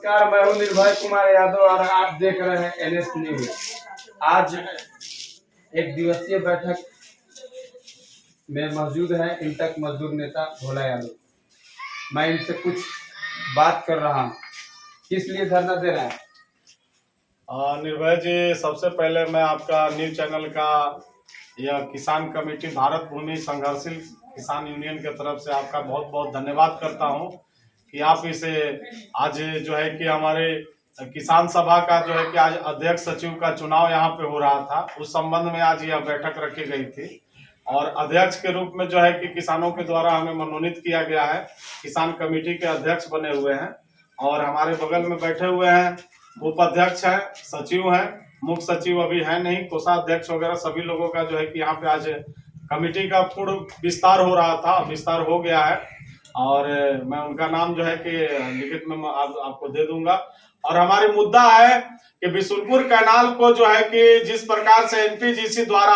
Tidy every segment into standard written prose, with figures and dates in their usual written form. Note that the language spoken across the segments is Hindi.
नमस्कार, मैं हूं निर्भय कुमार यादव और आप देख रहे हैं एनएस न्यूज। आज एक दिवसीय बैठक में मौजूद है इंटक मजदूर नेता भोला यादव। मैं इनसे कुछ बात कर रहा हूं। किस लिए धरना दे रहे हैं? निर्भय जी, सबसे पहले मैं आपका न्यूज चैनल का यह किसान कमेटी भारत भूमि संघर्षशील किसान यूनियन के तरफ से आपका बहुत बहुत धन्यवाद करता हूं कि आप इसे आज जो है कि हमारे किसान सभा का जो है कि आज अध्यक्ष सचिव का चुनाव यहाँ पे हो रहा था, उस संबंध में आज यह बैठक रखी गई थी और अध्यक्ष के रूप में जो है कि किसानों के द्वारा हमें मनोनीत किया गया है। किसान कमेटी के अध्यक्ष बने हुए हैं और हमारे बगल में बैठे हुए हैं उपाध्यक्ष है, सचिव है, मुख्य सचिव अभी है नहीं, कोषाध्यक्ष वगैरह सभी लोगों का जो है कि यहाँ पे आज कमेटी का पूर्ण विस्तार हो रहा था, विस्तार हो गया है और मैं उनका नाम जो है कि लिखित में आपको दे दूंगा। और हमारी मुद्दा है कि बिशुनपुर कैनाल को जो है कि जिस प्रकार से एनपीजीसी द्वारा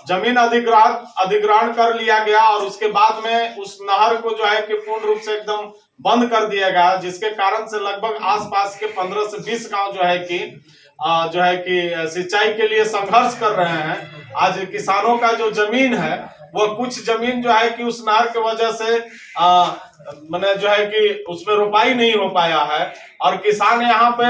जमीन अधिग्रहण कर लिया गया और उसके बाद में उस नहर को जो है कि पूर्ण रूप से एकदम बंद कर दिया गया, जिसके कारण से लगभग आसपास के 15 से 20 गांव जो है कि सिंचाई के लिए संघर्ष कर रहे हैं। आज किसानों का जो जमीन है वो कुछ जमीन जो है कि उस नहर की वजह से मैंने जो है कि उसमें रोपाई नहीं हो पाया है और किसान यहाँ पे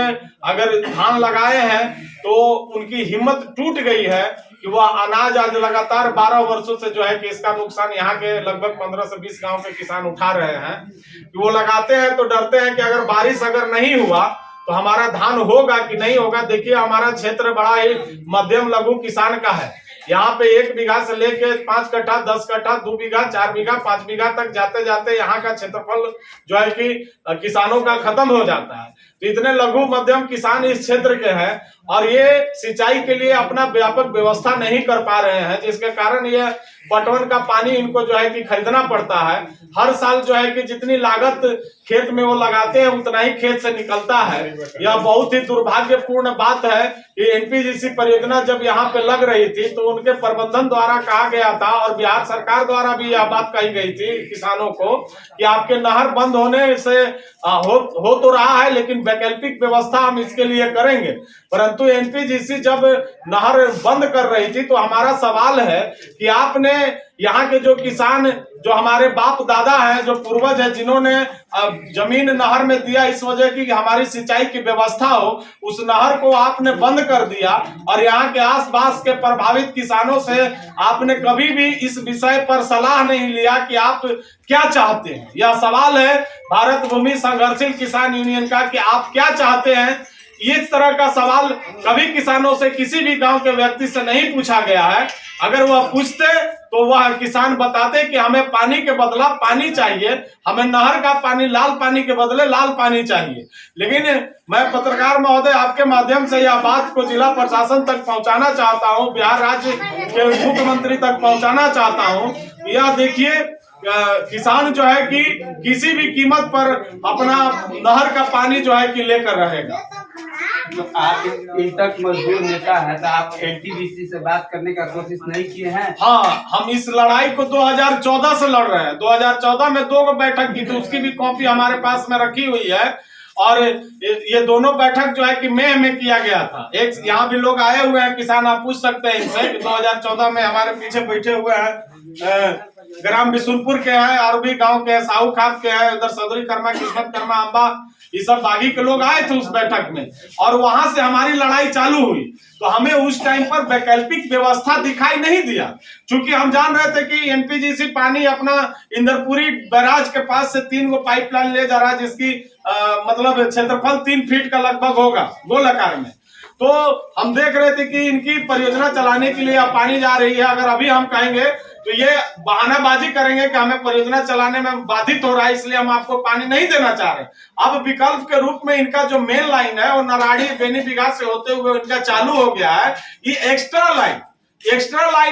अगर धान लगाए हैं तो उनकी हिम्मत टूट गई है कि वह अनाज आज लगातार 12 वर्षों से जो है कि इसका नुकसान यहाँ के लगभग 15 से 20 गांव के किसान उठा रहे हैं कि वो लगाते हैं तो डरते हैं कि अगर बारिश अगर नहीं हुआ तो हमारा धान होगा कि नहीं होगा। देखिए, हमारा क्षेत्र बड़ा ही मध्यम लघु किसान का है। यहाँ पे 1 बीघा से लेके 5 कट्ठा, 10 कट्ठा, 2 बीघा, 4 बीघा, 5 बीघा तक जाते जाते यहाँ का क्षेत्रफल जो है कि किसानों का खत्म हो जाता है। तो इतने लघु मध्यम किसान इस क्षेत्र के हैं और ये सिंचाई के लिए अपना व्यापक व्यवस्था नहीं कर पा रहे हैं, जिसके कारण ये पटवन का पानी इनको जो है कि खरीदना पड़ता है। हर साल जो है कि जितनी लागत खेत में वो लगाते हैं उतना ही खेत से निकलता है। यह बहुत ही दुर्भाग्यपूर्ण बात है कि एनपीजीसी परियोजना जब यहाँ पे लग रही थी तो उनके प्रबंधन द्वारा कहा गया था और बिहार सरकार द्वारा भी यह बात कही गई थी किसानों को कि आपके नहर बंद होने से हो तो रहा है, लेकिन वैकल्पिक व्यवस्था हम इसके लिए करेंगे। परंतु एनपीजीसी जब नहर बंद कर रही थी तो हमारा सवाल है कि आपने यहाँ के जो किसान जो हमारे बाप दादा हैं, जो पूर्वज है, जिन्होंने जमीन नहर में दिया इस वजह की हमारी सिंचाई की व्यवस्था हो, उस नहर को आपने बंद कर दिया और यहाँ के आसपास के प्रभावित किसानों से आपने कभी भी इस विषय पर सलाह नहीं लिया कि आप क्या चाहते हैं। यह सवाल है भारत भूमि संघर्षशील किसान यूनियन का कि आप क्या चाहते हैं। इस तरह का सवाल कभी किसानों से किसी भी गांव के व्यक्ति से नहीं पूछा गया है। अगर वह पूछते तो वह किसान बताते कि हमें पानी के बदला पानी चाहिए, हमें नहर का पानी लाल पानी के बदले लाल पानी चाहिए। लेकिन मैं पत्रकार महोदय आपके माध्यम से यह बात को जिला प्रशासन तक पहुंचाना चाहता हूं, बिहार राज्य के मुख्यमंत्री तक पहुंचाना चाहता हूं। यह देखिए, किसान जो है कि किसी भी कीमत पर अपना नहर का पानी जो है कि लेकर रहेगा। तो आप इंटक मजदूर नेता है तो आप एनपीजीसी से बात करने का कोशिश नहीं किए हैं? हाँ, हम इस लड़ाई को 2014 से लड़ रहे हैं। 2014 में 2 बैठक की थी, उसकी भी कॉपी हमारे पास में रखी हुई है और ये दोनों बैठक जो है कि मई में किया गया था। एक यहाँ भी लोग आए हुए हैं किसान, आप पूछ सकते हैं इनसे कि 2014 में हमारे पीछे बैठे हुए हैं ग्राम बिशुनपुर के हैं, आरबी गांव के हैं, साहू खाप के हैं, उधर सदरी कर्मा, किस्मत कर्मा, अम्बा, ये सब बागी के लोग आए थे उस बैठक में और वहां से हमारी लड़ाई चालू हुई। तो हमें उस टाइम पर वैकल्पिक व्यवस्था दिखाई नहीं दिया, क्योंकि हम जान रहे थे कि एनपीजीसी पानी अपना इंदरपुरी बैराज के पास से 3 गो पाइपलाइन ले जा रहा है, जिसकी मतलब क्षेत्रफल 3 फीट का लगभग होगा गोलाकार में। तो हम देख रहे थे कि इनकी परियोजना चलाने के लिए पानी जा रही है। अगर अभी हम कहेंगे तो ये बहानाबाजी करेंगे कि हमें परियोजना चलाने में बाधित हो रहा है, इसलिए हम आपको पानी नहीं देना चाह रहे। अब विकल्प के रूप में इनका जो मेन लाइन है वो नारायणी बेनी बिघा से होते हुए इनका चालू हो गया है। ये एक्स्ट्रा लाइन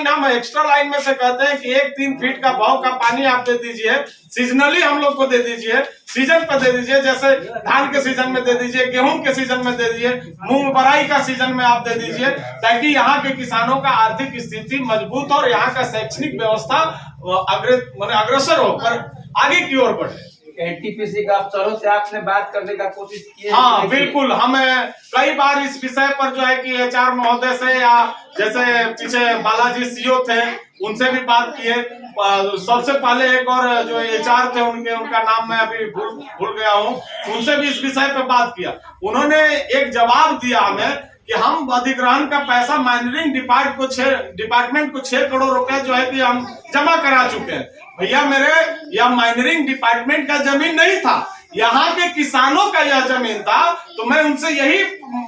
हम एक्स्ट्रा लाइन में से कहते हैं कि 1-3 फीट का भाव का पानी आप दे दीजिए, सीजनली हम लोग को दे दीजिए, सीजन पे दे दीजिए, जैसे धान के सीजन में दे दीजिए, गेहूं के सीजन में दे दीजिए, मूंग बराई का सीजन में आप दे दीजिए, ताकि यहाँ के किसानों का आर्थिक स्थिति मजबूत और यहाँ का शैक्षणिक व्यवस्था अग्रसर हो, पर आगे की ओर बढ़े। एनटीपीसी का अफसरों से आपने बात करने का कोशिश की है? हाँ बिल्कुल, हम कई बार इस विषय पर जो है कि एचआर महोदय से या जैसे पीछे बालाजी सीओ थे उनसे भी बात किए। सबसे पहले एक और जो एचआर थे उनका नाम मैं अभी भूल गया हूँ, उनसे भी इस विषय पे बात किया। उन्होंने एक जवाब दिया हमें कि हम अधिग्रहण का पैसा माइनिंग डिपार्टमेंट को 6 करोड़ रुपए जो है कि हम जमा करा चुके हैं। भैया मेरे, यह माइनिंग डिपार्टमेंट का जमीन नहीं था, यहाँ के किसानों का यह जमीन था। तो मैं उनसे यही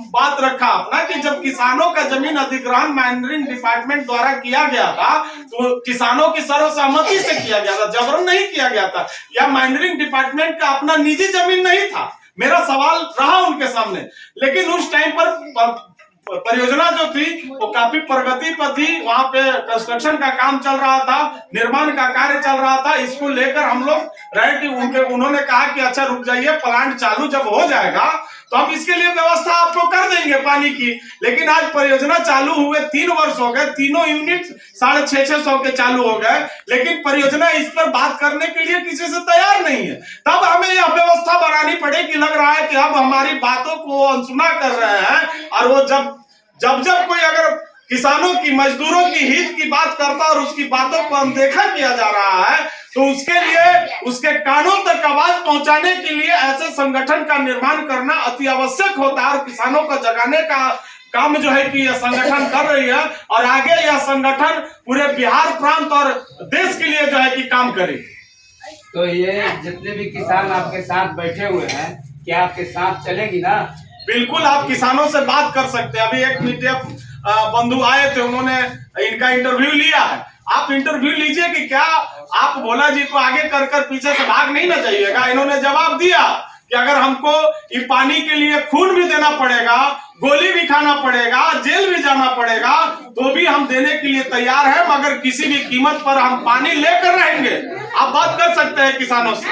बात रखा अपना कि जब किसानों का जमीन अधिग्रहण माइनिंग डिपार्टमेंट द्वारा किया गया था तो किसानों की सर्वसम्मति से किया गया था, जबरन नहीं किया गया था। यह माइनिंग डिपार्टमेंट का अपना निजी जमीन नहीं था। मेरा सवाल रहा उनके सामने, लेकिन उस टाइम पर परियोजना जो थी वो काफी प्रगति पर थी। वहां पे कंस्ट्रक्शन का काम चल रहा था, निर्माण का कार्य चल रहा था। इसको लेकर हम लोग रहे कि उन्होंने कहा कि अच्छा रुक जाइए, प्लांट चालू जब हो जाएगा तो हम इसके लिए व्यवस्था आपको कर देंगे पानी की। लेकिन आज परियोजना चालू हुए 3 वर्ष हो गए, तीनों यूनिट 650 के चालू हो गए, लेकिन परियोजना इस पर बात करने के लिए किसी से तैयार नहीं है। तब हमें यह व्यवस्था बनानी पड़ेगी। लग रहा है कि अब हमारी बातों को अनसुना कर रहे हैं, और वो जब कोई अगर किसानों की, मजदूरों की हित की बात करता और उसकी बातों को अनदेखा किया जा रहा है तो उसके लिए, उसके कानों तक आवाज पहुंचाने के लिए ऐसे संगठन का निर्माण करना अति आवश्यक होता है। और किसानों को जगाने का काम जो है कि यह संगठन कर रही है, और आगे यह संगठन पूरे बिहार प्रांत और देश के लिए जो है कि काम करे। तो ये जितने भी किसान आपके साथ बैठे हुए हैं, क्या आपके साथ चलेगी ना? बिल्कुल, आप किसानों से बात कर सकते हैं। अभी एक मीडिया बंधु आए थे, उन्होंने इनका इंटरव्यू लिया है। आप इंटरव्यू लीजिए कि क्या आप भोला जी को आगे कर पीछे से भाग नहीं ना जाइएगा। इन्होंने जवाब दिया कि अगर हमको ये पानी के लिए खून भी देना पड़ेगा, गोली भी खाना पड़ेगा, जेल भी जाना पड़ेगा, तो भी हम देने के लिए तैयार हैं, मगर किसी भी कीमत पर हम पानी लेकर रहेंगे। आप बात कर सकते हैं किसानों से।